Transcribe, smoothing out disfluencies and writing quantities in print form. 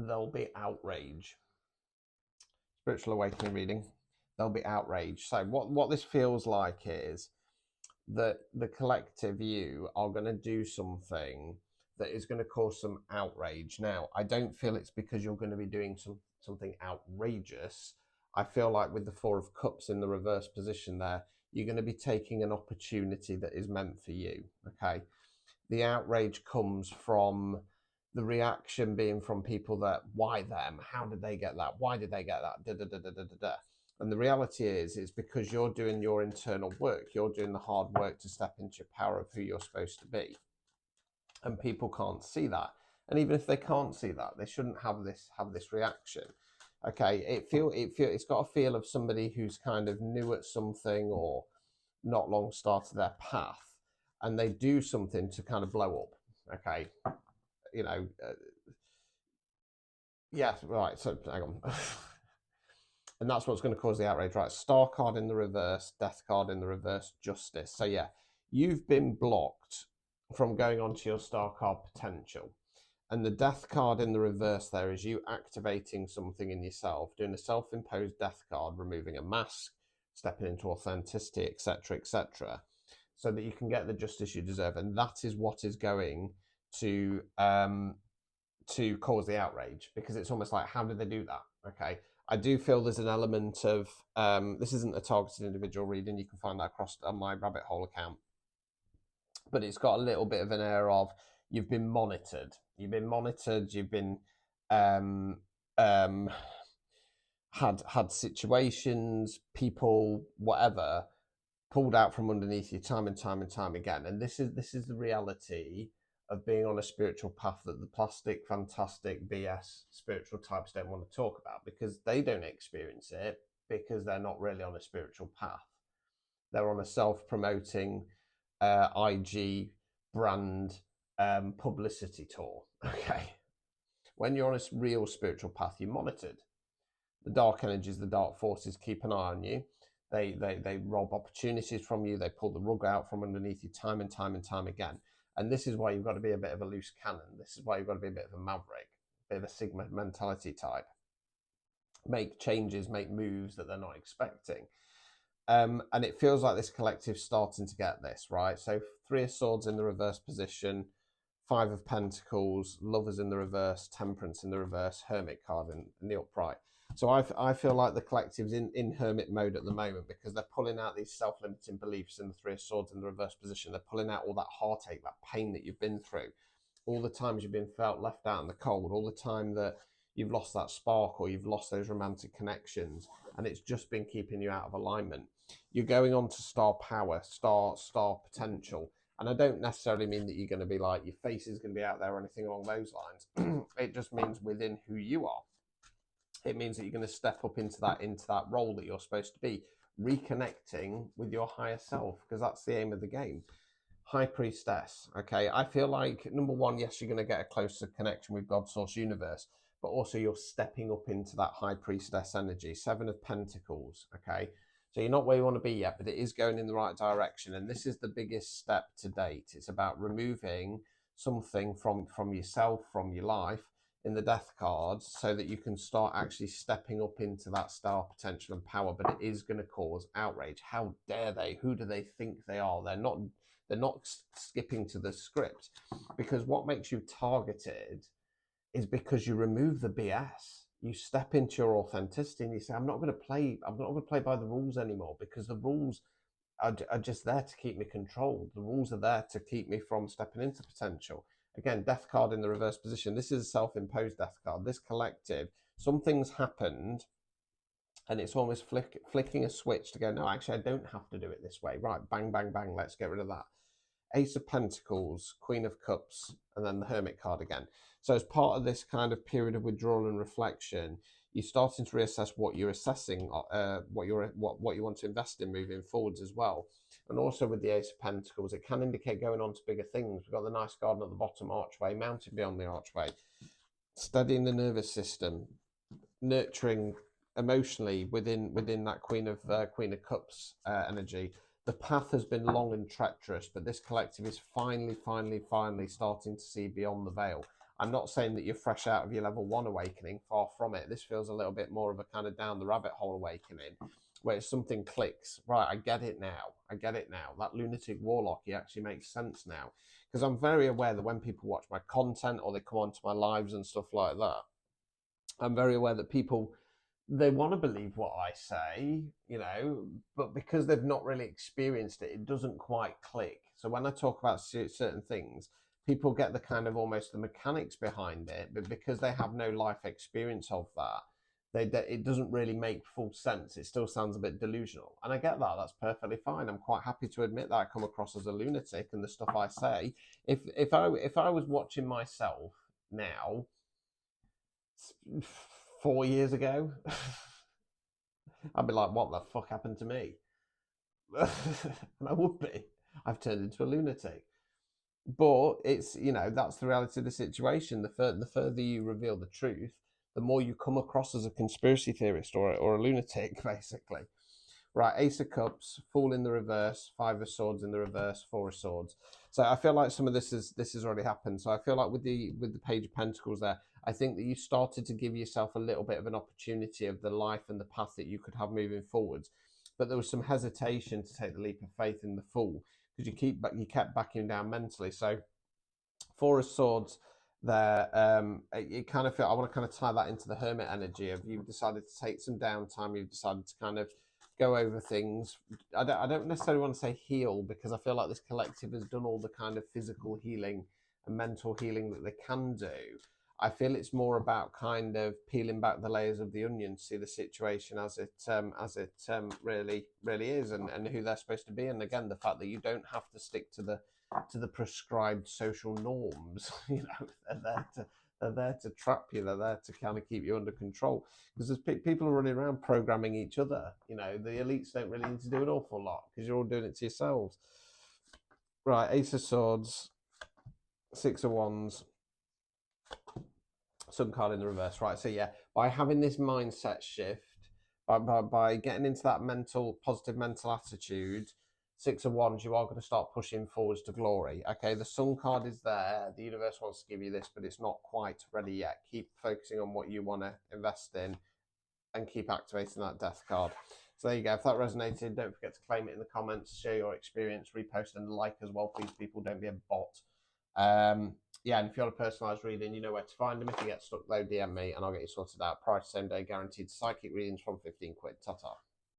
there'll be outrage. Spiritual awakening reading, there'll be outrage. So what this feels like is that the collective you are going to do something that is going to cause some outrage. Now, I don't feel it's because you're going to be doing something outrageous. I feel like with the Four of Cups in the reverse position there, you're going to be taking an opportunity that is meant for you, okay? The outrage comes from the reaction being from people that, why them? How did they get that? Why did they get that? Da, da, da, da, da, da, da. And the reality is because you're doing your internal work. You're doing the hard work to step into your power of who you're supposed to be. And people can't see that. And even if they can't see that, they shouldn't have this reaction. Okay, it's got a feel of somebody who's kind of new at something or not long started their path, and they do something to kind of blow up. Okay, you know, yeah, right. So hang on. And that's what's going to cause the outrage, right? Star card in the reverse, death card in the reverse, justice. So yeah, you've been blocked from going on to your star card potential. And the death card in the reverse there is you activating something in yourself, doing a self-imposed death card, removing a mask, stepping into authenticity, etc., so that you can get the justice you deserve. And that is what is going to cause the outrage, because it's almost like, how did they do that? Okay. I do feel there's an element of, this isn't a targeted individual reading. You can find that across on my rabbit hole account. But it's got a little bit of an air of, you've been monitored. You've been monitored. You've been had situations, people, whatever, pulled out from underneath you time and time and time again. And this is the reality of being on a spiritual path that the plastic, fantastic BS spiritual types don't want to talk about, because they don't experience it, because they're not really on a spiritual path. They're on a self-promoting IG brand publicity tour. Okay. When you're on a real spiritual path, you're monitored. The dark energies, the dark forces keep an eye on you. They rob opportunities from you. They pull the rug out from underneath you time and time and time again. And this is why you've got to be a bit of a loose cannon. This is why you've got to be a bit of a maverick, a bit of a Sigma mentality type. Make changes, make moves that they're not expecting. And it feels like this collective's starting to get this, right? So 3 of Swords in the reverse position, 5 of Pentacles, Lovers in the reverse, Temperance in the reverse, Hermit card in the upright. So I feel like the collective's in hermit mode at the moment, because they're pulling out these self-limiting beliefs in the 3 of Swords in the reverse position. They're pulling out all that heartache, that pain that you've been through, all the times you've been felt left out in the cold, all the time that you've lost that spark or you've lost those romantic connections, and it's just been keeping you out of alignment. You're going on to star power, star potential. And I don't necessarily mean that you're going to be like, your face is going to be out there or anything along those lines. It just means within who you are. It means that you're going to step up into that role that you're supposed to be, reconnecting with your higher self, because that's the aim of the game. High Priestess. Okay, I feel like, number one, yes, you're going to get a closer connection with God, Source, Universe, but also you're stepping up into that High Priestess energy. 7 of Pentacles. Okay, so you're not where you want to be yet, but it is going in the right direction. And this is the biggest step to date. It's about removing something from yourself, from your life, in the death cards, so that you can start actually stepping up into that star potential and power. But it is going to cause outrage. How dare they? Who do they think they are? They're not skipping to the script, because what makes you targeted is because you remove the BS. You step into your authenticity and you say, I'm not going to play by the rules anymore, because the rules are just there to keep me controlled. The rules are there to keep me from stepping into potential. Again, death card in the reverse position. This is a self-imposed death card. This collective, something's happened, and it's almost flicking a switch to go, no, actually, I don't have to do it this way. Right, bang, bang, bang, let's get rid of that. Ace of Pentacles, Queen of Cups, and then the Hermit card again. So as part of this kind of period of withdrawal and reflection, you're starting to reassess what you're assessing, what you want to invest in moving forwards as well. And also with the Ace of Pentacles, it can indicate going on to bigger things. We've got the nice garden at the bottom, archway, mountain beyond the archway, studying the nervous system, nurturing emotionally within that Queen of Cups energy. The path has been long and treacherous, but this collective is finally starting to see beyond the veil. I'm not saying that you're fresh out of your level 1 awakening, far from it. This feels a little bit more of a kind of down the rabbit hole awakening, where something clicks. Right, I get it now. I get it now. That lunatic warlock, he actually makes sense now. Because I'm very aware that when people watch my content or they come onto my lives and stuff like that, I'm very aware that people, they want to believe what I say, you know, but because they've not really experienced it, it doesn't quite click. So when I talk about certain things, people get the kind of almost the mechanics behind it, but because they have no life experience of that, it doesn't really make full sense. It still sounds a bit delusional, and I get that. That's perfectly fine. I'm quite happy to admit that I come across as a lunatic, and the stuff I say. If I was watching myself now, 4 years ago, I'd be like, "What the fuck happened to me?" And I would be. I've turned into a lunatic. But it's, you know, that's the reality of the situation. The further you reveal the truth, the more you come across as a conspiracy theorist or a lunatic, basically. Right, Ace of Cups, Fool in the reverse, Five of Swords in the reverse, Four of Swords. So I feel like some of this has already happened. So I feel like with the Page of Pentacles there, I think that you started to give yourself a little bit of an opportunity of the life and the path that you could have moving forwards. But there was some hesitation to take the leap of faith in the Fool, because you kept backing down mentally. So Four of Swords there, it kind of feel, I want to kind of tie that into the Hermit energy of you've decided to take some downtime, you've decided to kind of go over things. I don't necessarily want to say heal, because I feel like this collective has done all the kind of physical healing and mental healing that they can do. I feel it's more about kind of peeling back the layers of the onion to see the situation as it really is, and who they're supposed to be. And again, the fact that you don't have to stick to the prescribed social norms. You know, they're there to trap you. They're there to kind of keep you under control, because there's people are running around programming each other. You know, the elites don't really need to do an awful lot, because you're all doing it to yourselves. Right, Ace of Swords, Six of Wands, Sun card in the reverse. Right, so yeah, by having this mindset shift, by getting into that positive mental attitude, Six of Wands, you are going to start pushing forwards to glory. Okay, the Sun card is there. The universe wants to give you this, but it's not quite ready yet. Keep focusing on what you want to invest in, and keep activating that Death card. So there you go. If that resonated, don't forget to claim it in the comments, share your experience, repost and like as well, please, people. Don't be a bot. Yeah, and if you want a personalised reading, you know where to find them. If you get stuck, though, DM me and I'll get you sorted out. Price same day, guaranteed. Psychic readings from 15 quid. Ta-ta.